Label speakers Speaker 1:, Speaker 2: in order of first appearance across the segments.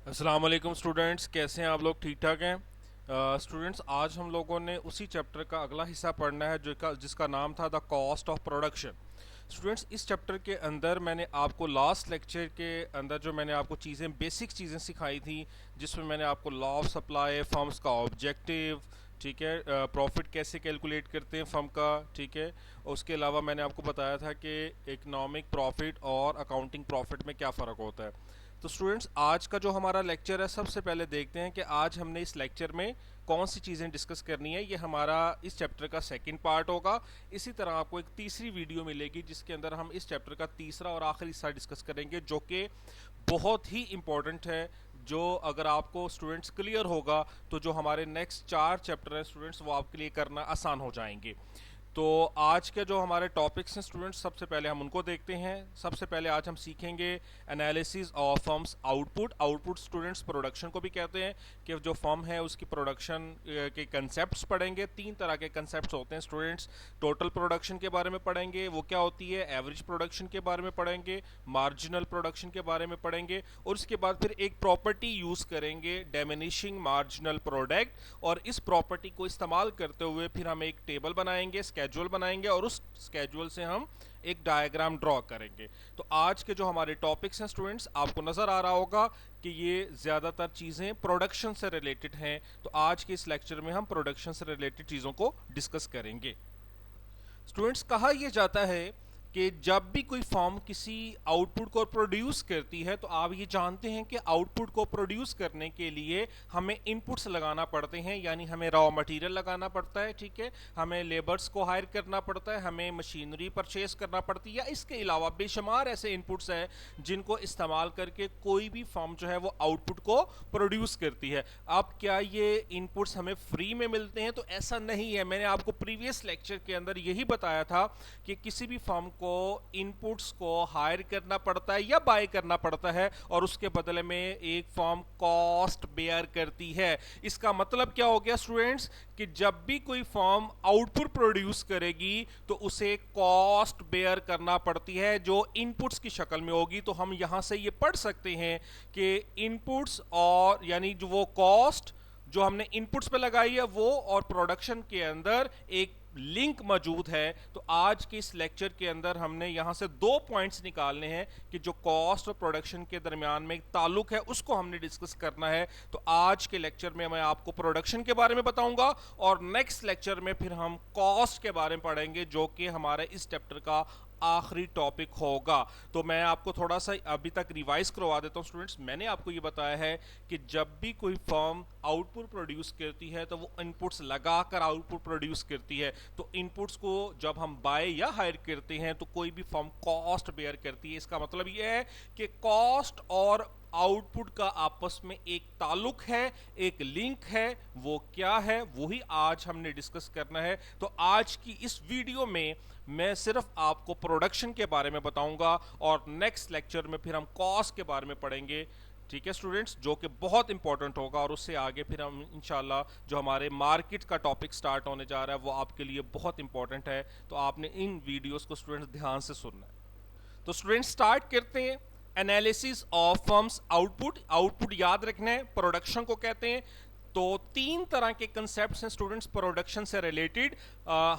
Speaker 1: अस्सलाम वालेकुम स्टूडेंट्स, कैसे हैं आप लोग? ठीक ठाक हैं? स्टूडेंट्स, आज हम लोगों ने उसी चैप्टर का अगला हिस्सा पढ़ना है जिसका नाम था the cost of production. Students, इस चैप्टर के अंदर मैंने आपको लास्ट लेक्चर के अंदर जो मैंने आपको बेसिक चीज़ें सिखाई थी, जिसमें मैंने आपको लॉ ऑफ सप्लाई, फर्म्स का ऑब्जेक्टिव, ठीक है, प्रॉफिट कैसे कैलकुलेट करते हैं फर्म का, ठीक है। उसके अलावा मैंने आपको बताया था कि इकोनॉमिक प्रॉफिट और अकाउंटिंग प्रॉफिट में क्या फ़र्क होता है। तो स्टूडेंट्स, आज का जो हमारा लेक्चर है, सबसे पहले देखते हैं कि आज हमने इस लेक्चर में कौन सी चीज़ें डिस्कस करनी है। ये हमारा इस चैप्टर का सेकंड पार्ट होगा। इसी तरह आपको एक तीसरी वीडियो मिलेगी जिसके अंदर हम इस चैप्टर का तीसरा और आखिरी हिस्सा डिस्कस करेंगे, जो कि बहुत ही इम्पोर्टेंट है। जो अगर आपको स्टूडेंट्स क्लियर होगा तो जो हमारे नेक्स्ट 4 चैप्टर हैं स्टूडेंट्स, वो आपके लिए करना आसान हो जाएंगे। तो आज के जो हमारे टॉपिक्स हैं स्टूडेंट्स, सबसे पहले हम उनको देखते हैं। सबसे पहले आज हम सीखेंगे analysis of firms output. Output students production को भी कहते हैं, कि जो फर्म है उसकी प्रोडक्शन के कंसेप्ट्स पढ़ेंगे। 3 तरह के कंसेप्ट्स होते हैं स्टूडेंट्स। टोटल प्रोडक्शन के बारे में पढ़ेंगे, वो क्या होती है, एवरेज प्रोडक्शन के बारे में पढ़ेंगे, मार्जिनल प्रोडक्शन के बारे में पढ़ेंगे, और उसके बाद फिर एक प्रॉपर्टी यूज़ करेंगे, डिमिनिशिंग मार्जिनल प्रोडक्ट। और इस प्रॉपर्टी को इस्तेमाल करते हुए फिर हम एक टेबल बनाएंगे, स्केड्यूल बनाएंगे, और उस स्केड्यूल से हम एक डायग्राम ड्रॉ करेंगे। तो आज के जो हमारे टॉपिक्स हैं स्टूडेंट्स, आपको नज़र आ रहा होगा कि ये ज़्यादातर चीज़ें प्रोडक्शन से रिलेटेड हैं। तो आज के इस लेक्चर में हम प्रोडक्शन से रिलेटेड चीज़ों को डिस्कस करेंगे। स्टूडेंट्स, कहा यह जाता है कि जब भी कोई फर्म किसी आउटपुट को प्रोड्यूस करती है, तो आप ये जानते हैं कि आउटपुट को प्रोड्यूस करने के लिए हमें इनपुट्स लगाना पड़ते हैं, यानी हमें रॉ मटेरियल लगाना पड़ता है, ठीक है, हमें लेबर्स को हायर करना पड़ता है, हमें मशीनरी परचेज करना पड़ती है, या इसके अलावा बेशुमार ऐसे इनपुट्स हैं जिनको इस्तेमाल करके कोई भी फर्म जो है वो आउटपुट को प्रोड्यूस करती है। अब क्या ये इनपुट्स हमें फ्री में मिलते हैं? तो ऐसा नहीं है। मैंने आपको प्रीवियस लेक्चर के अंदर यही बताया था कि किसी भी फर्म को इनपुट्स को हायर करना पड़ता है या बाय करना पड़ता है, और उसके बदले में एक फर्म कॉस्ट बेयर करती है। इसका मतलब क्या हो गया स्टूडेंट्स, कि जब भी कोई फर्म आउटपुट प्रोड्यूस करेगी तो उसे कॉस्ट बेयर करना पड़ती है, जो इनपुट्स की शक्ल में होगी। तो हम यहां से ये पढ़ सकते हैं कि इनपुट्स और यानी जो वो कॉस्ट जो हमने इनपुट्स पे लगाई है वो, और प्रोडक्शन के अंदर एक लिंक मौजूद है। तो आज के इस लेक्चर के अंदर हमने यहां से 2 पॉइंट्स निकालने हैं कि जो कॉस्ट और प्रोडक्शन के दरमियान में एक ताल्लुक है, उसको हमने डिस्कस करना है। तो आज के लेक्चर में मैं आपको प्रोडक्शन के बारे में बताऊंगा, और नेक्स्ट लेक्चर में फिर हम कॉस्ट के बारे में पढ़ेंगे, जो कि हमारे इस चैप्टर का आखिरी टॉपिक होगा। तो मैं आपको थोड़ा सा अभी तक रिवाइज करवा देता हूं स्टूडेंट्स। मैंने आपको ये बताया है कि जब भी कोई फर्म आउटपुट प्रोड्यूस करती है तो वो इनपुट्स लगाकर आउटपुट प्रोड्यूस करती है। तो इनपुट्स को जब हम बाय या हायर करते हैं तो कोई भी फर्म कॉस्ट बेयर करती है। इसका मतलब ये है कि कॉस्ट और आउटपुट का आपस में एक ताल्लुक है, एक लिंक है। वो क्या है, वही आज हमने डिस्कस करना है। तो आज की इस वीडियो में मैं सिर्फ आपको प्रोडक्शन के बारे में बताऊंगा, और नेक्स्ट लेक्चर में फिर हम कॉस्ट के बारे में पढ़ेंगे, ठीक है स्टूडेंट्स, जो कि बहुत इंपॉर्टेंट होगा। और उससे आगे फिर हम इंशाल्लाह जो हमारे मार्केट का टॉपिक स्टार्ट होने जा रहा है वो आपके लिए बहुत इंपॉर्टेंट है। तो आपने इन वीडियोस को स्टूडेंट्स ध्यान से सुनना है। तो स्टूडेंट्स, स्टार्ट करते हैं। Analysis of firms output. Output याद रखना है, प्रोडक्शन को कहते हैं। तो 3 तरह के कंसेप्ट्स हैं स्टूडेंट्स प्रोडक्शन से रिलेटेड।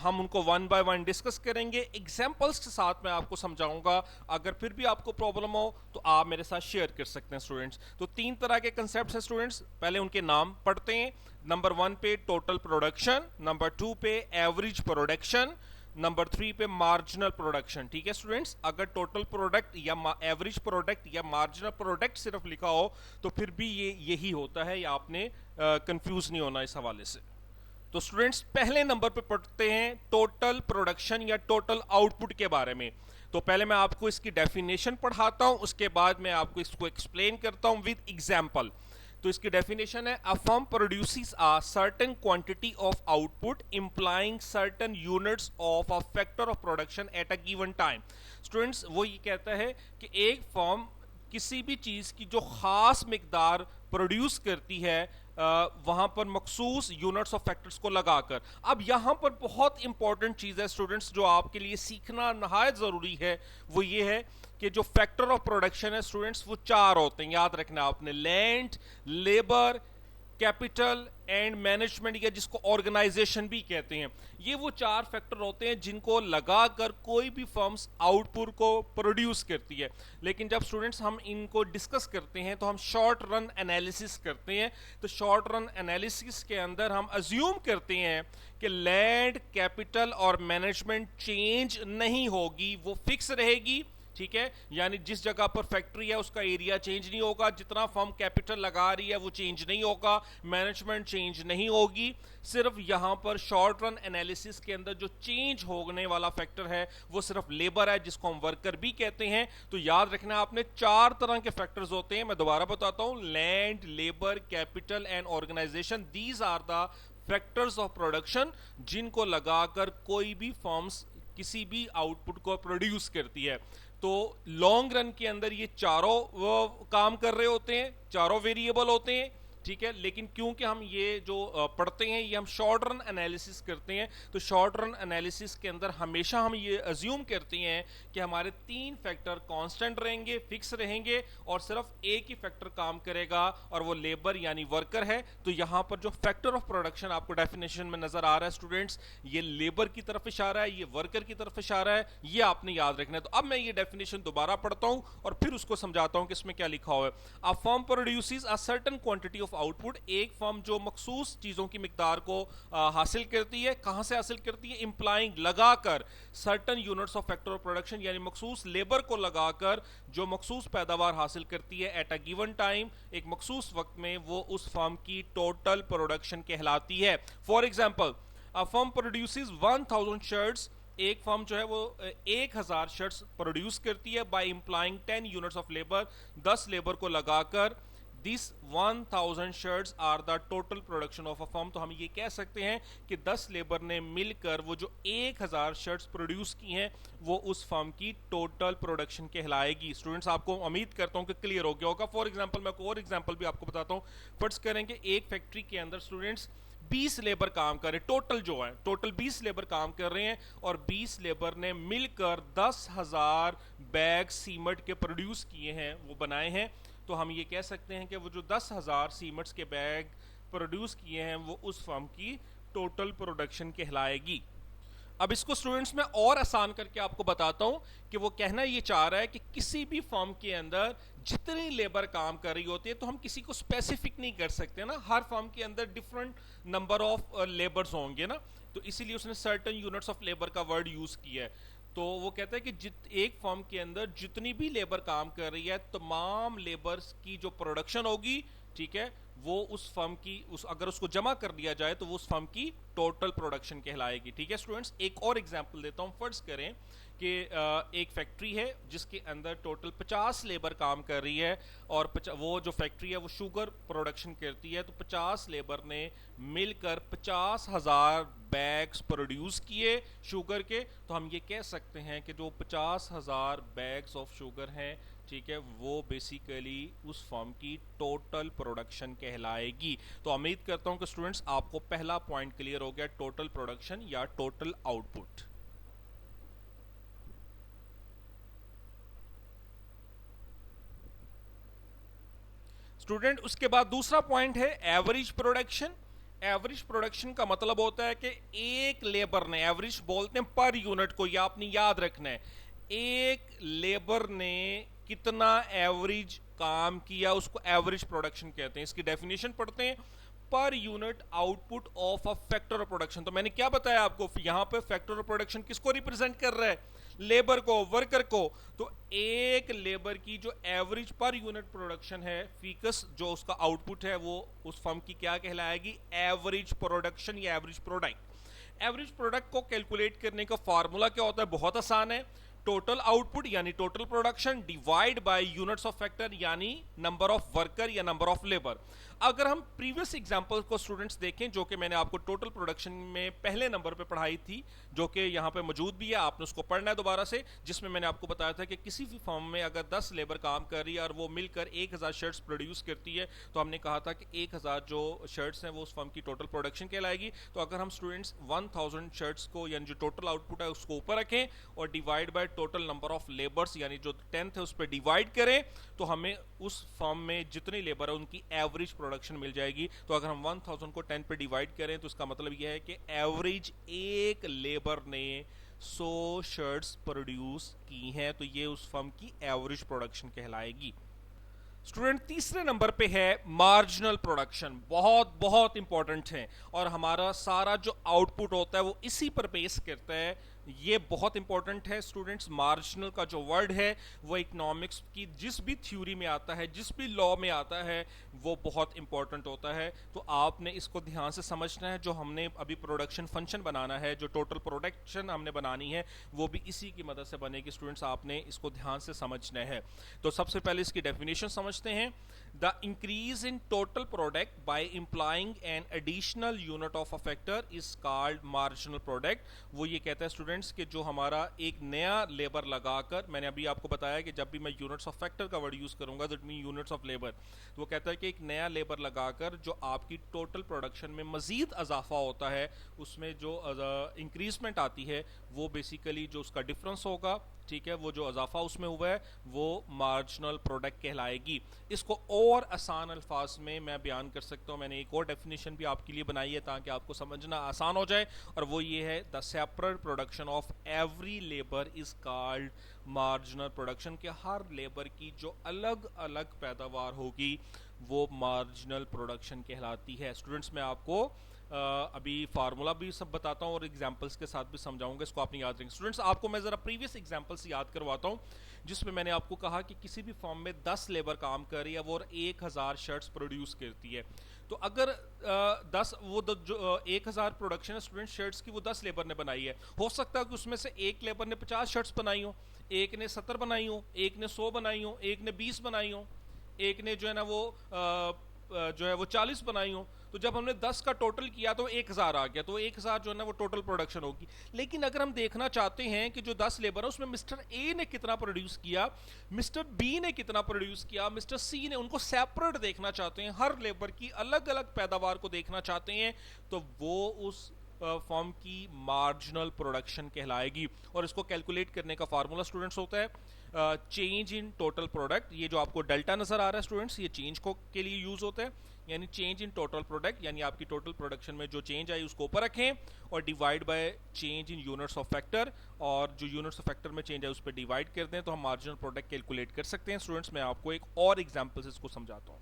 Speaker 1: हम उनको वन बाय वन डिस्कस करेंगे, एग्जांपल्स के साथ मैं आपको समझाऊंगा। अगर फिर भी आपको प्रॉब्लम हो तो आप मेरे साथ शेयर कर सकते हैं स्टूडेंट्स। तो 3 तरह के कंसेप्ट्स हैं स्टूडेंट्स, पहले उनके नाम पढ़ते हैं। नंबर 1 पे टोटल प्रोडक्शन, नंबर 2 पे एवरेज प्रोडक्शन, नंबर 3 पे मार्जिनल प्रोडक्शन। ठीक है स्टूडेंट्स, अगर टोटल प्रोडक्ट या एवरेज प्रोडक्ट या मार्जिनल प्रोडक्ट सिर्फ लिखा हो तो फिर भी ये यही होता है, या आपने कंफ्यूज नहीं होना इस हवाले से। तो स्टूडेंट्स, पहले नंबर पे पढ़ते हैं टोटल प्रोडक्शन या टोटल आउटपुट के बारे में। तो पहले मैं आपको इसकी डेफिनेशन पढ़ाता हूं, उसके बाद मैं आपको इसको एक्सप्लेन करता हूं विद एग्जांपल। तो इसकी डेफिनेशन है, a firm produces a certain quantity of output employing certain units of a factor of production at a given time. Students, वो ये कहता है कि एक फर्म किसी भी चीज की जो खास मिकदार प्रोड्यूस करती है वहां पर मखसूस यूनिट्स ऑफ फैक्टर्स को लगाकर। अब यहां पर बहुत इंपॉर्टेंट चीज है स्टूडेंट्स जो आपके लिए सीखना नहायत जरूरी है, वो ये है कि जो फैक्टर ऑफ प्रोडक्शन है स्टूडेंट्स वो चार होते हैं, याद रखना आपने। Land, labour, capital and management, या जिसको ऑर्गेनाइजेशन भी कहते हैं। ये वो चार फैक्टर होते हैं जिनको लगाकर कोई भी फर्म्स आउटपुट को प्रोड्यूस करती है। लेकिन जब स्टूडेंट्स हम इनको डिस्कस करते हैं तो हम शॉर्ट रन एनालिसिस करते हैं। तो शॉर्ट रन एनालिसिस के अंदर हम अज्यूम करते हैं कि लैंड, कैपिटल और मैनेजमेंट चेंज नहीं होगी, वो फिक्स रहेगी। ठीक है, यानी जिस जगह पर फैक्ट्री है उसका एरिया चेंज नहीं होगा, जितना फर्म कैपिटल लगा रही है वो चेंज नहीं होगा, मैनेजमेंट चेंज नहीं होगी। सिर्फ यहां पर शॉर्ट रन एनालिसिस के अंदर जो चेंज होने वाला फैक्टर है वो सिर्फ लेबर है, जिसको हम वर्कर भी कहते हैं। तो याद रखना आपने चार तरह के फैक्टर्स होते हैं, मैं दोबारा बताता हूं। Land, labour, capital and organisation, these are the factors of production जिनको लगाकर कोई भी फर्म्स किसी भी आउटपुट को प्रोड्यूस करती है। तो लॉन्ग रन के अंदर ये चारों वो काम कर रहे होते हैं, चारों वेरिएबल होते हैं। ठीक है, लेकिन क्योंकि हम ये जो पढ़ते हैं ये हम शॉर्ट रन एनालिसिस करते हैं, तो शॉर्ट रन एनालिसिस के अंदर हमेशा हम ये अज्यूम करते हैं कि हमारे तीन फैक्टर कांस्टेंट रहेंगे, फिक्स रहेंगे, और सिर्फ एक ही फैक्टर काम करेगा और वो लेबर यानी वर्कर है। तो यहां पर जो फैक्टर ऑफ प्रोडक्शन आपको डेफिनेशन में नजर आ रहा है स्टूडेंट्स, ये लेबर की तरफ इशारा है, ये वर्कर की तरफ इशारा है, ये आपने याद रखना है। तो अब मैं ये डेफिनेशन दोबारा पढ़ता हूं और फिर उसको समझाता हूं कि इसमें क्या लिखा हुआ है। A firm produces a certain quantity of output, एक फर्म जो मखसूस चीजों की मिकदार को हासिल करती है। कहां से हासिल करती है? इंप्लाइंग, लगाकर, certain units of factor of production यानी मखसूस लेबर को लगाकर जो मखसूस पैदावार हासिल करती है एट अ गिवन टाइम, एक मखसूस वक्त में, वो उस फर्म की टोटल प्रोडक्शन कहलाती है। For example, a firm produces 1000 shirts, एक फर्म जो है वो 1000 शर्ट्स प्रोड्यूस करती है by employing 10 units of labour, 10 labour को लगाकर। This 1000 shirts are the total production of a firm. तो हम ये कह सकते हैं कि 10 लेबर ने मिलकर वो जो 1000 शर्ट्स प्रोड्यूस की हैं वो उस फर्म की टोटल प्रोडक्शन कहलाएगी। स्टूडेंट्स, आपको उम्मीद करता हूं कि क्लियर हो गया होगा। फॉर एग्जांपल, मैं और एग्जांपल भी आपको बताता हूं। फर्स्ट करेंगे, एक फैक्ट्री के अंदर स्टूडेंट्स 20 लेबर काम कर रहे हैं, टोटल जो है टोटल 20 लेबर काम कर रहे हैं, और 20 लेबर ने मिलकर 10,000 बैग सीमेंट के प्रोड्यूस किए हैं, वो बनाए हैं। तो हम ये कह सकते हैं कि वो जो 10,000 सीमेंट्स के बैग प्रोड्यूस किए हैं वो उस फर्म की टोटल प्रोडक्शन कहलाएगी। अब इसको स्टूडेंट्स मैं और आसान करके आपको बताता हूं कि वो कहना ये चाह रहा है कि किसी भी फर्म के अंदर जितनी लेबर काम कर रही होती है, तो हम किसी को स्पेसिफिक नहीं कर सकते ना, हर फर्म के अंदर डिफरेंट नंबर ऑफ लेबर्स होंगे ना, तो इसीलिए उसने सर्टेन यूनिट्स ऑफ लेबर का वर्ड यूज किया है। तो वो कहता है कि एक फर्म के अंदर जितनी भी लेबर काम कर रही है, तमाम लेबर्स की जो प्रोडक्शन होगी, ठीक है, वो उस फर्म की अगर उसको जमा कर दिया जाए तो वो उस फर्म की टोटल प्रोडक्शन कहलाएगी। ठीक है स्टूडेंट्स, एक और एग्जांपल देता हूं। फर्ज करें कि एक फैक्ट्री है जिसके अंदर टोटल 50 लेबर काम कर रही है, और वो जो फैक्ट्री है वो शुगर प्रोडक्शन करती है। तो 50 लेबर ने मिलकर 50,000 बैग्स प्रोड्यूस किए शुगर के। तो हम ये कह सकते हैं कि जो 50,000 बैग्स ऑफ शुगर हैं, ठीक है, वो बेसिकली उस फर्म की टोटल प्रोडक्शन कहलाएगी। तो उम्मीद करता हूं कि स्टूडेंट्स आपको पहला पॉइंट क्लियर हो गया, टोटल प्रोडक्शन या टोटल आउटपुट। स्टूडेंट, उसके बाद दूसरा पॉइंट है एवरेज प्रोडक्शन। एवरेज प्रोडक्शन का मतलब होता है कि एक लेबर ने, एवरेज बोलते हैं पर यूनिट को, या आपने याद रखना है, एक लेबर ने कितना एवरेज काम किया उसको एवरेज प्रोडक्शन कहते हैं। इसकी डेफिनेशन पढ़ते हैं, per unit output of a factor of production. तो मैंने क्या बताया आपको, यहां पे फैक्टर ऑफ प्रोडक्शन किसको रिप्रेजेंट कर रहा है? लेबर को, वर्कर को। तो एक लेबर की जो एवरेज पर यूनिट प्रोडक्शन है, फीकस जो उसका आउटपुट है, वो उस फर्म की क्या कहलाएगी? एवरेज प्रोडक्शन या एवरेज प्रोडक्ट। एवरेज प्रोडक्ट को कैलकुलेट करने का फार्मूला क्या होता है? बहुत आसान है। टोटल आउटपुट यानी total production divide by units of factor यानी नंबर ऑफ वर्कर या नंबर ऑफ लेबर। अगर हम प्रीवियस एग्जांपल को स्टूडेंट्स देखें जो कि मैंने आपको टोटल प्रोडक्शन में पहले नंबर पे पढ़ाई थी, जो कि यहाँ पे मौजूद भी है, आपने उसको पढ़ना है दोबारा से, जिसमें मैंने आपको बताया था कि किसी भी फर्म में अगर 10 लेबर काम कर रही है और वो मिलकर 1000 शर्ट्स प्रोड्यूस करती है, तो हमने कहा था कि 1000 जो शर्ट्स हैं वो उस फर्म की टोटल प्रोडक्शन कहलाएगी। तो अगर हम स्टूडेंट्स 1000 शर्ट्स को यानी जो टोटल आउटपुट है उसको ऊपर रखें और divide by total number of labours यानी जो 10 है उस पर डिवाइड करें, तो हमें उस फर्म में जितनी लेबर है उनकी एवरेज प्रोडक्शन मिल जाएगी। तो अगर हम 1000 को 10 पे डिवाइड करें तो इसका मतलब यह है कि एवरेज एक लेबर ने 100 शर्ट्स प्रोड्यूस की हैं, तो ये उस फर्म की एवरेज प्रोडक्शन कहलाएगी। स्टूडेंट तीसरे नंबर पे है मार्जिनल प्रोडक्शन। बहुत बहुत इंपॉर्टेंट है और हमारा सारा जो आउटपुट होता है वो इसी पर बेस करता है। ये बहुत इंपॉर्टेंट है स्टूडेंट्स। मार्जिनल का जो वर्ड है वो इकोनॉमिक्स की जिस भी थ्योरी में आता है, जिस भी लॉ में आता है, वो बहुत इंपॉर्टेंट होता है। तो आपने इसको ध्यान से समझना है। जो हमने अभी प्रोडक्शन फंक्शन बनाना है, जो टोटल प्रोडक्शन हमने बनानी है, वो भी इसी की मदद से बनेगी स्टूडेंट्स। आपने इसको ध्यान से समझना है। तो सबसे पहले इसकी डेफिनेशन समझते हैं। The increase in total product by employing an additional unit of a factor is called marginal product. वो ये कहता है स्टूडेंट्स कि जो हमारा एक नया लेबर लगाकर, मैंने अभी आपको बताया कि जब भी मैं यूनिट्स ऑफ फैक्टर का वर्ड यूज करूंगा that mean units of labour, तो वो कहता है कि एक नया लेबर लगाकर जो आपकी टोटल प्रोडक्शन में मजीद इजाफा होता है, उसमें जो इंक्रीजमेंट आती है, वो बेसिकली जो उसका डिफरेंस होगा, ठीक है, वो जो इजाफा उसमें हुआ है वो मार्जिनल प्रोडक्ट कहलाएगी। इसको और आसान अल्फाज में मैं बयान कर सकता हूँ। मैंने एक और डेफिनेशन भी आपके लिए बनाई है ताकि आपको समझना आसान हो जाए, और वो ये है the separate production of every labour is called marginal production. के हर लेबर की जो अलग अलग पैदावार होगी वो मार्जिनल प्रोडक्शन कहलाती है। स्टूडेंट्स मैं आपको अभी फार्मूला भी सब बताता हूँ और एग्जांपल्स के साथ भी समझाऊंगा, इसको आपने याद रखेंगे। स्टूडेंट्स आपको मैं जरा प्रीवियस एग्जांपल से याद करवाता हूँ जिसमें मैंने आपको कहा कि किसी भी फॉर्म में 10 लेबर काम कर रही है वो 1000 शर्ट्स प्रोड्यूस करती है। तो अगर 1000 प्रोडक्शन है स्टूडेंट शर्ट्स की, वो 10 लेबर ने बनाई है। हो सकता है कि उसमें से एक लेबर ने 50 शर्ट्स बनाई हो, एक ने 70 बनाई हो, एक ने 100 बनाई हो, एक ने 20 बनाई हो, एक ने जो है ना वो 40 बनाई हो। तो जब हमने 10 का टोटल किया तो 1000 आ गया, तो 1000 जो है ना वो टोटल प्रोडक्शन होगी। लेकिन अगर हम देखना चाहते हैं कि जो 10 लेबर है उसमें मिस्टर ए ने कितना प्रोड्यूस किया, मिस्टर बी ने कितना प्रोड्यूस किया, मिस्टर सी ने, उनको सेपरेट देखना चाहते हैं, हर लेबर की अलग अलग पैदावार को देखना चाहते हैं, तो वो उस फॉर्म की मार्जिनल प्रोडक्शन कहलाएगी। और इसको कैलकुलेट करने का फार्मूला स्टूडेंट्स होता है चेंज इन टोटल प्रोडक्ट। ये जो आपको डेल्टा नजर आ रहा है स्टूडेंट्स, ये चेंज को के लिए यूज होता है, यानी चेंज इन टोटल प्रोडक्ट, यानी आपकी टोटल प्रोडक्शन में जो चेंज आई उसको ऊपर रखें और divide by change in units of factor, और जो यूनिट्स ऑफ फैक्टर में चेंज आई उस पर डिवाइड कर दें तो हम मार्जिनल प्रोडक्ट कैलकुलेट कर सकते हैं। स्टूडेंट्स मैं आपको एक और एग्जाम्पल से इसको समझाता हूँ।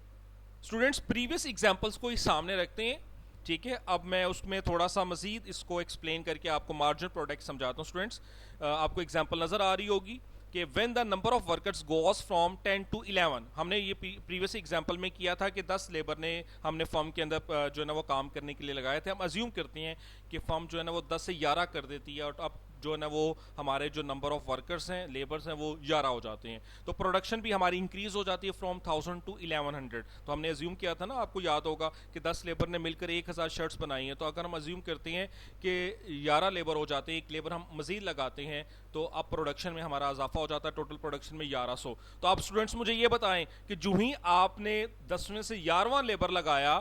Speaker 1: स्टूडेंट्स प्रीवियस एग्जाम्पल्स को ही सामने रखते हैं, ठीक है। अब मैं उसमें थोड़ा सा मजीद इसको एक्सप्लेन करके आपको मार्जिनल प्रोडक्ट समझाता हूँ। स्टूडेंट्स आपको एग्जांपल नजर आ रही होगी कि when the number of workers goes from 10 to 11, हमने ये प्रीवियस एग्जांपल में किया था कि 10 लेबर ने हमने फर्म के अंदर जो है ना वो काम करने के लिए लगाए थे। हम अज्यूम करते हैं कि फर्म जो है ना वो 10 से 11 कर देती है, और अब जो है ना वो हमारे जो नंबर ऑफ वर्कर्स हैं, लेबर्स हैं, वो 11 हो जाते हैं। तो प्रोडक्शन भी हमारी इंक्रीज हो जाती है फ्रॉम 1000 to 1100। तो हमने अज्यूम किया था ना, आपको याद होगा कि 10 लेबर ने मिलकर 1000 शर्ट्स बनाई हैं। तो अगर हम अज्यूम करते हैं कि 11 लेबर हो जाते हैं, एक लेबर हम मजीद लगाते हैं, तो अब प्रोडक्शन में हमारा इजाफा हो जाता है, टोटल प्रोडक्शन में 1100। तो अब स्टूडेंट्स मुझे ये बताएं कि जो ही आपने 10वें से 11वां लेबर लगाया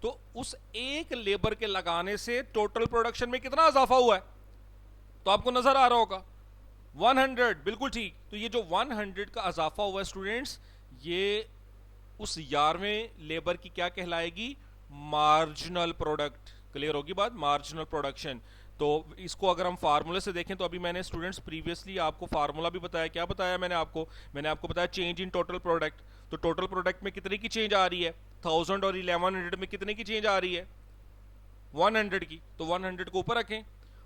Speaker 1: तो उस एक लेबर के लगाने से टोटल प्रोडक्शन में कितना इजाफा हुआ है? तो आपको नजर आ रहा होगा 100, बिल्कुल ठीक। तो ये जो 100 का इजाफा हुआ है स्टूडेंट्स, ये उस 11वें लेबर की क्या कहलाएगी? Marginal product. क्लियर होगी बात? Marginal production. तो इसको अगर हम फार्मूले से देखें तो अभी मैंने स्टूडेंट्स प्रीवियसली आपको फार्मूला भी बताया। क्या बताया मैंने आपको बताया चेंज इन टोटल प्रोडक्ट। तो टोटल प्रोडक्ट में कितने की चेंज आ रही है? 1000 और 1100 में कितने की चेंज आ रही है? 100 की। तो 100 को ऊपर रखें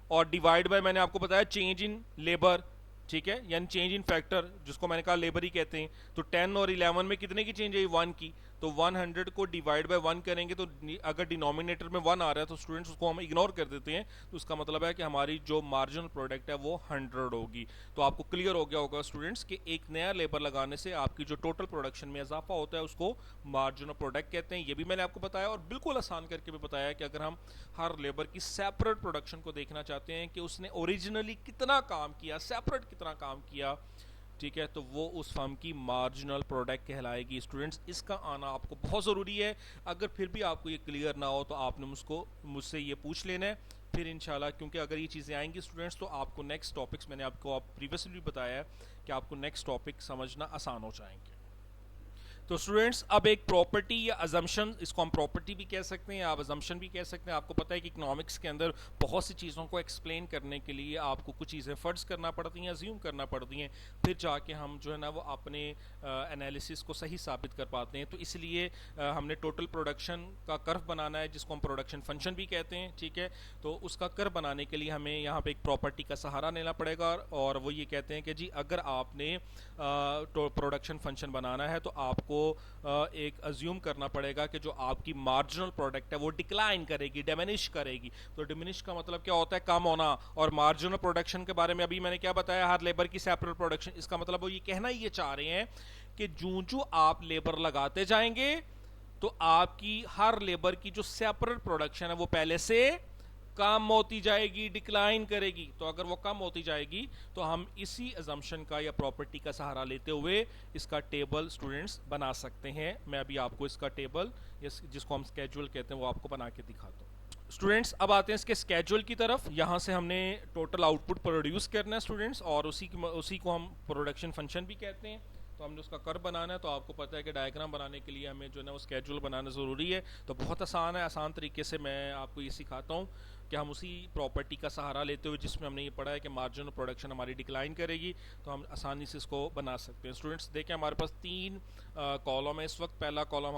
Speaker 1: और डिवाइड बाय मैंने आपको बताया चेंज इन लेबर, ठीक है, यानी चेंज इन फैक्टर जिसको मैंने कहा लेबर ही कहते हैं। तो 10 और 11 में कितने की चेंज आई? 1 की। तो 100 को डिवाइड बाय 1 करेंगे तो अगर डिनोमिनेटर में 1 आ रहा है तो स्टूडेंट्स उसको हम इग्नोर कर देते हैं, तो उसका मतलब है कि हमारी जो मार्जिनल प्रोडक्ट है वो 100 होगी। तो आपको क्लियर हो गया होगा स्टूडेंट्स कि एक नया लेबर लगाने से आपकी जो टोटल प्रोडक्शन में इजाफा होता है उसको मार्जिनल प्रोडक्ट कहते हैं। ये भी मैंने आपको बताया और बिल्कुल आसान करके भी बताया कि अगर हम हर लेबर की सेपरेट प्रोडक्शन को देखना चाहते हैं कि उसने ओरिजिनली कितना काम किया, सेपरेट कितना काम किया, ठीक है, तो वो उस फर्म की मार्जिनल प्रोडक्ट कहलाएगी। स्टूडेंट्स इसका आना आपको बहुत ज़रूरी है। अगर फिर भी आपको ये क्लियर ना हो तो आपने मुझसे ये पूछ लेना है, फिर इंशाल्लाह, क्योंकि अगर ये चीज़ें आएंगी स्टूडेंट्स तो आपको नेक्स्ट टॉपिक्स, मैंने आपको प्रीवियसली भी बताया है कि आपको नेक्स्ट टॉपिक समझना आसान हो जाएंगे। तो स्टूडेंट्स अब एक प्रॉपर्टी या अजम्पशन, इसको हम प्रॉपर्टी भी कह सकते हैं, आप अजम्पशन भी कह सकते हैं। आपको पता है कि इकोनॉमिक्स के अंदर बहुत सी चीज़ों को एक्सप्लेन करने के लिए आपको कुछ चीज़ें फर्ज करना पड़ती हैं, अज्यूम करना पड़ती हैं, फिर जाके हम जो है ना वो अपने एनालिसिस को सही साबित कर पाते हैं। तो इसलिए हमने टोटल प्रोडक्शन का कर्व बनाना है जिसको हम प्रोडक्शन फंक्शन भी कहते हैं, ठीक है। तो उसका कर्व बनाने के लिए हमें यहाँ पे एक प्रॉपर्टी का सहारा लेना पड़ेगा और वो ये कहते हैं कि जी अगर आपने प्रोडक्शन फंक्शन बनाना है तो आपको एक अज्यूम करना पड़ेगा कि जो आपकी मार्जिनल प्रोडक्ट है वो डिक्लाइन करेगी, डिमिनिश करेगी। तो डिमिनिश का मतलब क्या होता है? कम होना। और मार्जिनल प्रोडक्शन के बारे में अभी मैंने क्या बताया, हर लेबर की सेपरेट प्रोडक्शन। इसका मतलब वो ये कहना ये चाह रहे हैं कि जूं आप लेबर लगाते जाएंगे तो आपकी हर लेबर की जो सेपरेट प्रोडक्शन है वो पहले से कम होती जाएगी, डिक्लाइन करेगी। तो अगर वो कम होती जाएगी तो हम इसी अजम्पशन का या प्रॉपर्टी का सहारा लेते हुए इसका टेबल स्टूडेंट्स बना सकते हैं। मैं अभी आपको इसका टेबल जिसको हम स्केड्यूल कहते हैं वो आपको बना के दिखाता हूँ। स्टूडेंट्स अब आते हैं इसके स्केड्यूल की तरफ। यहाँ से हमने टोटल आउटपुट प्रोड्यूस करना है स्टूडेंट्स, और उसी को हम प्रोडक्शन फंक्शन भी कहते हैं। तो हमने उसका कर्व बनाना है। तो आपको पता है कि डायग्राम बनाने के लिए हमें जो है ना वो स्केड्यूल बनाना ज़रूरी है। तो बहुत आसान है, आसान तरीके से मैं आपको ये सिखाता हूँ कि हम उसी प्रॉपर्टी का सहारा लेते हुए जिसमें हमने ये पढ़ा है कि मार्जिनल प्रोडक्शन हमारी डिक्लाइन करेगी, तो हम आसानी से इसको बना सकते हैं। स्टूडेंट्स देखें हमारे पास 3 कॉलम है इस वक्त। पहला कॉलम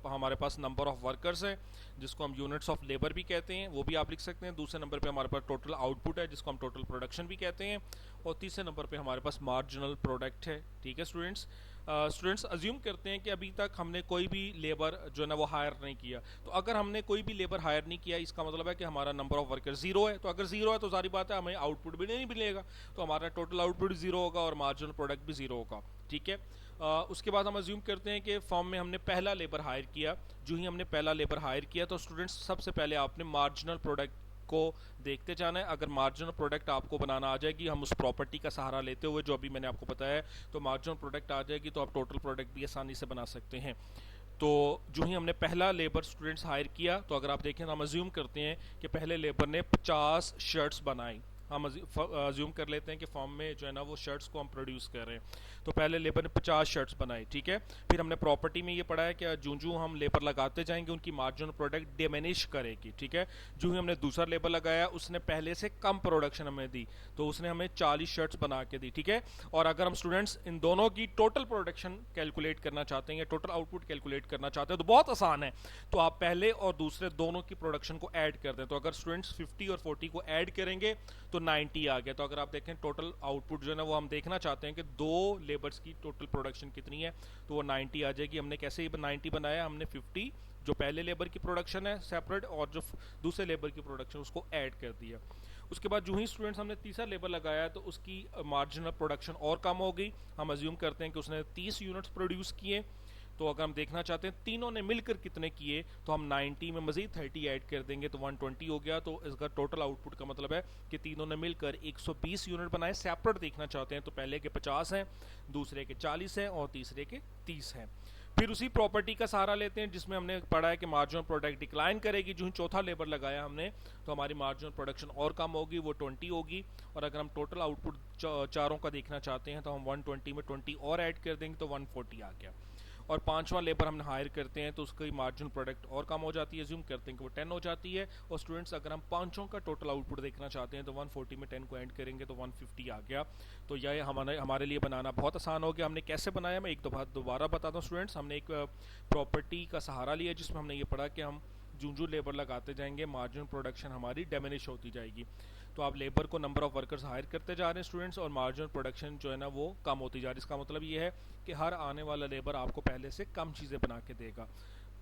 Speaker 1: हमारे पास नंबर ऑफ वर्कर्स है जिसको हम यूनिट्स ऑफ लेबर भी कहते हैं, वो भी आप लिख सकते हैं। दूसरे नंबर पे हमारे पास टोटल आउटपुट है जिसको हम टोटल प्रोडक्शन भी कहते हैं, और तीसरे नंबर पे हमारे पास मार्जिनल प्रोडक्ट है, ठीक है स्टूडेंट्स। स्टूडेंट्स अज्यूम करते हैं कि अभी तक हमने कोई भी लेबर जो है ना वो हायर नहीं किया। तो अगर हमने कोई भी लेबर हायर नहीं किया इसका मतलब है कि हमारा नंबर ऑफ वर्कर 0 है। तो अगर 0 है तो सारी बात है हमें आउटपुट भी नहीं मिलेगा, तो हमारा टोटल आउटपुट 0 होगा और मार्जिनल प्रोडक्ट भी 0 होगा, ठीक है। उसके बाद हम अज्यूम करते हैं कि फॉर्म में हमने पहला लेबर हायर किया। जो ही हमने पहला लेबर हायर किया तो स्टूडेंट्स सबसे पहले आपने मार्जिनल प्रोडक्ट को देखते जाना है। अगर मार्जिनल प्रोडक्ट आपको बनाना आ जाएगी, हम उस प्रॉपर्टी का सहारा लेते हुए जो अभी मैंने आपको बताया, तो मार्जिनल प्रोडक्ट आ जाएगी तो आप टोटल प्रोडक्ट भी आसानी से बना सकते हैं। तो जो ही हमने पहला लेबर स्टूडेंट्स हायर किया, तो अगर आप देखें तो हम अज्यूम करते हैं कि पहले लेबर ने 50 शर्ट्स बनाई। हम अज्यूम कर लेते हैं कि फॉर्म में जो है ना वो शर्ट्स को हम प्रोड्यूस कर रहे हैं। तो पहले लेबर ने 50 शर्ट्स बनाई, ठीक है। फिर हमने प्रॉपर्टी में ये पढ़ा है कि जूं हम लेबर लगाते जाएंगे उनकी मार्जिनल प्रोडक्ट डिमिनिश करेगी, ठीक है। जो ही हमने दूसरा लेबर लगाया उसने पहले से कम प्रोडक्शन हमें दी, तो उसने हमें 40 शर्ट्स बना के दी, ठीक है। और अगर हम स्टूडेंट्स इन दोनों की टोटल प्रोडक्शन कैलकुलेट करना चाहते हैं या टोटल आउटपुट कैलकुलेट करना चाहते हैं तो बहुत आसान है। तो आप पहले और दूसरे दोनों की प्रोडक्शन को ऐड कर दें। तो अगर स्टूडेंट्स 50 और 40 को ऐड करेंगे तो 90 आ गया। तो अगर आप देखें टोटल आउटपुट जो है ना वो हम देखना चाहते हैं कि 2 लेबर्स की टोटल प्रोडक्शन कितनी है, तो वो 90 आ जाएगी। हमने कैसे 90 बनाया, हमने 50 जो पहले लेबर की प्रोडक्शन है सेपरेट और जो दूसरे लेबर की प्रोडक्शन उसको ऐड कर दिया। उसके बाद जो ही स्टूडेंट्स हमने तीसरा लेबर लगाया तो उसकी मार्जिनल प्रोडक्शन और कम हो गई। हम अज्यूम करते हैं कि उसने 30 यूनिट्स प्रोड्यूस किए। तो अगर हम देखना चाहते हैं तीनों ने मिलकर कितने किए, तो हम 90 में मजीद 30 ऐड कर देंगे तो 120 हो गया। तो इसका टोटल आउटपुट का मतलब है कि तीनों ने मिलकर 120 यूनिट बनाए। सेपरेट देखना चाहते हैं तो पहले के 50 हैं, दूसरे के 40 हैं और तीसरे के 30 हैं। फिर उसी प्रॉपर्टी का सहारा लेते हैं जिसमें हमने पढ़ा है कि मार्जिनल प्रोडक्ट डिक्लाइन करेगी। जो ही चौथा लेबर लगाया हमने तो हमारी मार्जिनल प्रोडक्शन और कम होगी, वो 20 होगी। और अगर हम टोटल आउटपुट चारों का देखना चाहते हैं तो हम 120 में 20 और ऐड कर देंगे तो 140 आ गया। और पांचवा लेबर हमने हायर करते हैं तो उसकी मार्जिनल प्रोडक्ट और कम हो जाती है, अज्यूम करते हैं कि वो 10 हो जाती है। और स्टूडेंट्स अगर हम पांचों का टोटल आउटपुट देखना चाहते हैं तो 140 में 10 को ऐड करेंगे तो 150 आ गया। तो यह हमारे लिए बनाना बहुत आसान हो गया। हमने कैसे बनाया मैं एक दोबारा बताता हूँ स्टूडेंट्स। हमने एक प्रॉपर्टी का सहारा लिया जिसमें हमने ये पढ़ा कि हम जो लेबर लगाते जाएंगे मार्जिनल प्रोडक्शन हमारी डिमिनिश होती जाएगी। तो आप लेबर को नंबर ऑफ वर्कर्स हायर करते जा रहे हैं स्टूडेंट्स, और मार्जिनल प्रोडक्शन जो है ना वो कम होती जा रही है। इसका मतलब ये है कि हर आने वाला लेबर आपको पहले से कम चीज़ें बना के देगा।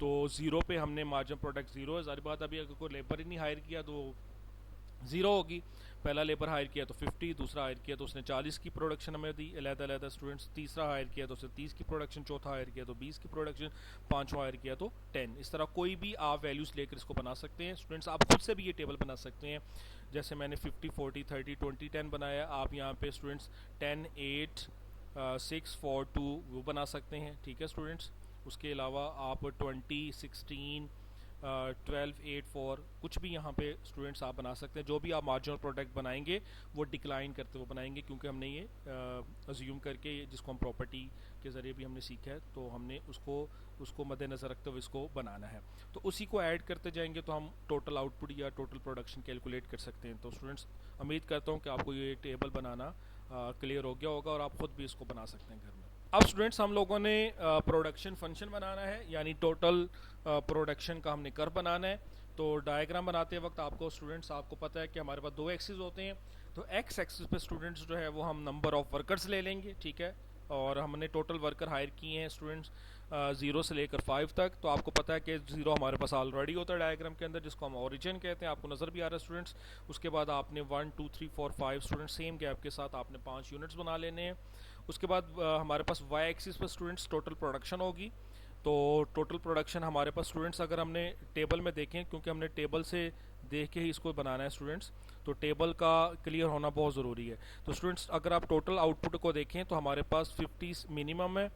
Speaker 1: तो ज़ीरो पे हमने मार्जिनल प्रोडक्ट ज़ीरो है, ज़ाहिर बात अभी अगर कोई लेबर ही नहीं हायर किया तो ज़ीरो होगी। पहला लेबर हायर किया तो 50, दूसरा हायर किया तो उसने 40 की प्रोडक्शन हमें दी अलग-अलग स्टूडेंट्स, तीसरा हायर किया तो उसने 30 की प्रोडक्शन, चौथा हायर किया तो 20 की प्रोडक्शन, पांचवा हायर किया तो 10। इस तरह कोई भी आप वैल्यूज़ लेकर इसको बना सकते हैं स्टूडेंट्स। आप खुद से भी ये टेबल बना सकते हैं, जैसे मैंने 50, 40, 30, 20, 10 बनाया। आप यहाँ पे स्टूडेंट्स 10, 8, 6, 4, 2 वो बना सकते हैं, ठीक है स्टूडेंट्स। उसके अलावा आप 20, 16, 12, 8, 4 कुछ भी यहाँ पे स्टूडेंट्स आप बना सकते हैं। जो भी आप मार्जिनल प्रोडक्ट बनाएंगे वो डिक्लाइन करते हुए बनाएंगे, क्योंकि हमने ये अज्यूम करके जिसको हम प्रॉपर्टी के ज़रिए भी हमने सीखा है, तो हमने उसको मद्देनज़र रखते हुए इसको बनाना है। तो उसी को ऐड करते जाएंगे तो हम टोटल आउटपुट या टोटल प्रोडक्शन कैलकुलेट कर सकते हैं। तो स्टूडेंट्स उम्मीद करता हूँ कि आपको ये टेबल बनाना क्लियर हो गया होगा और आप ख़ुद भी इसको बना सकते हैं घर में। अब स्टूडेंट्स हम लोगों ने प्रोडक्शन फंक्शन बनाना है, यानी टोटल प्रोडक्शन का हमने कर्व बनाना है। तो डायग्राम बनाते वक्त आपको स्टूडेंट्स आपको पता है कि हमारे पास दो एक्सिस होते हैं। तो एक्स एक्सिस पे स्टूडेंट्स जो है वो हम नंबर ऑफ वर्कर्स ले लेंगे, ठीक है। और हमने टोटल वर्कर हायर किए हैं स्टूडेंट्स 0 से लेकर 5 तक। तो आपको पता है कि 0 हमारे पास ऑलरेडी होता है डायग्राम के अंदर, जिसको हम ओरिजिन कहते हैं, आपको नज़र भी आ रहा है स्टूडेंट्स। उसके बाद आपने 1, 2, 3, 4, 5 स्टूडेंट्स सेम गैप के साथ आपने 5 यूनिट्स बना लेने हैं। उसके बाद हमारे पास वाई एक्सिस पर स्टूडेंट्स टोटल प्रोडक्शन होगी। तो टोटल प्रोडक्शन हमारे पास स्टूडेंट्स अगर हमने टेबल में देखें, क्योंकि हमने टेबल से देख के ही इसको बनाना है स्टूडेंट्स, तो टेबल का क्लियर होना बहुत ज़रूरी है। तो स्टूडेंट्स अगर आप टोटल आउटपुट को देखें तो हमारे पास 50 मिनिमम है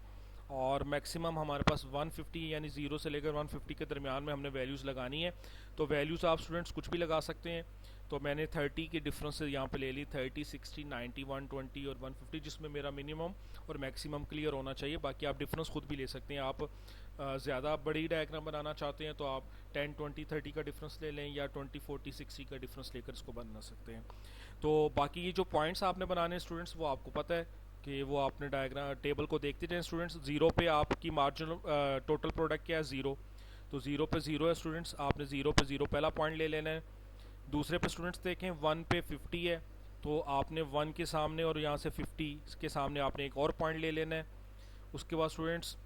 Speaker 1: और मैक्सिमम हमारे पास 150, यानी 0 से लेकर 150 के दरमियान में हमने वैल्यूज़ लगानी है। तो वैल्यूज़ आप स्टूडेंट्स कुछ भी लगा सकते हैं। तो मैंने 30 के डिफरेंस से यहाँ पे ले ली, 30, 60, 90, 120 और 150, जिसमें मेरा मिनिमम और मैक्सिमम क्लियर होना चाहिए। बाकी आप डिफरेंस खुद भी ले सकते हैं। आप ज़्यादा बड़ी डायग्राम बनाना चाहते हैं तो आप 10, 20, 30 का डिफरेंस ले लें, या 20, 40, 60 का डिफरेंस लेकर इसको बना सकते हैं। तो बाकी ये जो पॉइंट्स आपने बनाने हैं स्टूडेंट्स, वो आपको पता है कि वो आपने डायग्राम टेबल को देखते जाएं स्टूडेंट्स। 0 पे आपकी मार्जिनल टोटल प्रोडक्ट क्या है, 0। तो 0 पे 0 है स्टूडेंट्स, आपने 0 पे 0 पहला पॉइंट ले लेना है। दूसरे पे स्टूडेंट्स देखें 1 पे 50 है, तो आपने 1 के सामने और यहाँ से 50 के सामने आपने एक और पॉइंट ले लेना है। उसके बाद स्टूडेंट्स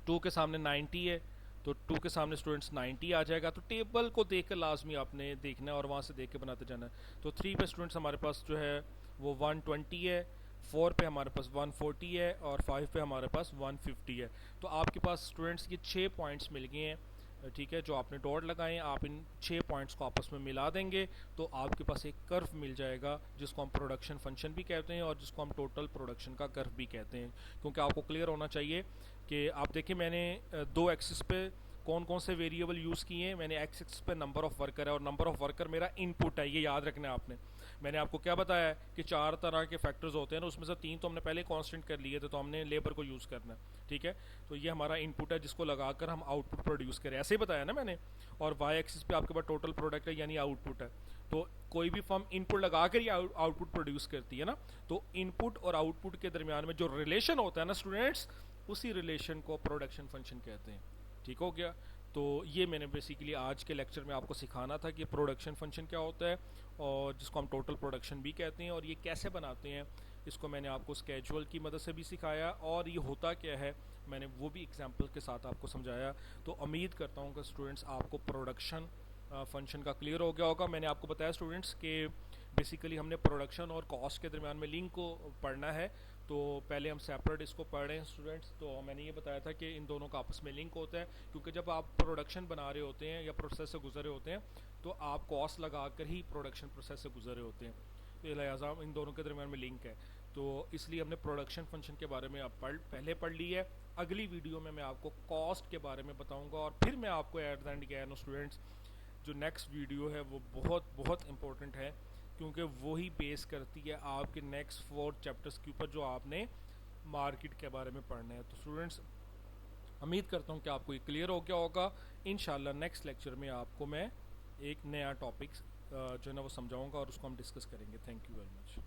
Speaker 1: 2 के सामने 90 है, तो 2 के सामने स्टूडेंट्स 90 आ जाएगा। तो टेबल को देख कर लाजमी आपने देखना है और वहाँ से देख के बनाते जाना है। तो 3 पे स्टूडेंट्स हमारे पास जो है वो 120 है, 4 पे हमारे पास 140 है और 5 पे हमारे पास 150 है। तो आपके पास स्टूडेंट्स ये 6 पॉइंट्स मिल गए हैं, ठीक है, जो आपने डॉट लगाए। आप इन 6 पॉइंट्स को आपस में मिला देंगे तो आपके पास एक कर्व मिल जाएगा, जिसको हम प्रोडक्शन फंक्शन भी कहते हैं और जिसको हम टोटल प्रोडक्शन का कर्व भी कहते हैं। क्योंकि आपको क्लियर होना चाहिए कि आप देखिए मैंने दो एक्सिस पे कौन कौन से वेरिएबल यूज़ किए हैं। मैंने एक्स एक्सिस पे नंबर ऑफ़ वर्कर है और नंबर ऑफ़ वर्कर मेरा इनपुट है, ये याद रखना है आपने। मैंने आपको क्या बताया है कि 4 तरह के फैक्टर्स होते हैं ना, उसमें से 3 तो हमने पहले कांस्टेंट कर लिए थे, तो हमने लेबर को यूज़ करना है, ठीक है। तो ये हमारा इनपुट है जिसको लगाकर हम आउटपुट प्रोड्यूस करें, ऐसे ही बताया ना मैंने। और वाई एक्सिस पे आपके पास टोटल प्रोडक्ट है यानी आउटपुट है। तो कोई भी फर्म इनपुट लगा कर ही आउटपुट प्रोड्यूस करती है ना। तो इनपुट और आउटपुट के दरमियान में जो रिलेशन होता है ना स्टूडेंट्स, उसी रिलेशन को प्रोडक्शन फंक्शन कहते हैं, ठीक हो गया। तो ये मैंने बेसिकली आज के लेक्चर में आपको सिखाना था कि प्रोडक्शन फंक्शन क्या होता है और जिसको हम टोटल प्रोडक्शन भी कहते हैं, और ये कैसे बनाते हैं इसको मैंने आपको स्केजुअल की मदद से भी सिखाया, और ये होता क्या है मैंने वो भी एग्जांपल के साथ आपको समझाया। तो उम्मीद करता हूँ कि स्टूडेंट्स आपको प्रोडक्शन फंक्शन का क्लियर हो गया होगा। मैंने आपको बताया स्टूडेंट्स कि बेसिकली हमने प्रोडक्शन और कॉस्ट के दरमियान में लिंक को पढ़ना है। तो पहले हम सेपरेट इसको पढ़ रहे हैं स्टूडेंट्स। तो मैंने ये बताया था कि इन दोनों का आपस में लिंक होता है, क्योंकि जब आप प्रोडक्शन बना रहे होते हैं या प्रोसेस से गुजर रहे होते हैं तो आप कॉस्ट लगा कर ही प्रोडक्शन प्रोसेस से गुजर रहे होते हैं। तो लिहाजा इन दोनों के दरमियान में लिंक है, तो इसलिए हमने प्रोडक्शन फंक्शन के बारे में आप पहले पढ़ ली है। अगली वीडियो में मैं आपको कॉस्ट के बारे में बताऊँगा, और फिर मैं आपको एट द एंड क्या है स्टूडेंट्स, जो नेक्स्ट वीडियो है वो बहुत बहुत इंपॉर्टेंट है, क्योंकि वही बेस करती है आपके नेक्स्ट 4 चैप्टर्स के ऊपर जो आपने मार्केट के बारे में पढ़ना है। तो स्टूडेंट्स उम्मीद करता हूँ कि आपको ये क्लियर हो गया होगा। इंशाल्लाह नेक्स्ट लेक्चर में आपको मैं एक नया टॉपिक जो है ना वो समझाऊंगा और उसको हम डिस्कस करेंगे। Thank you very much.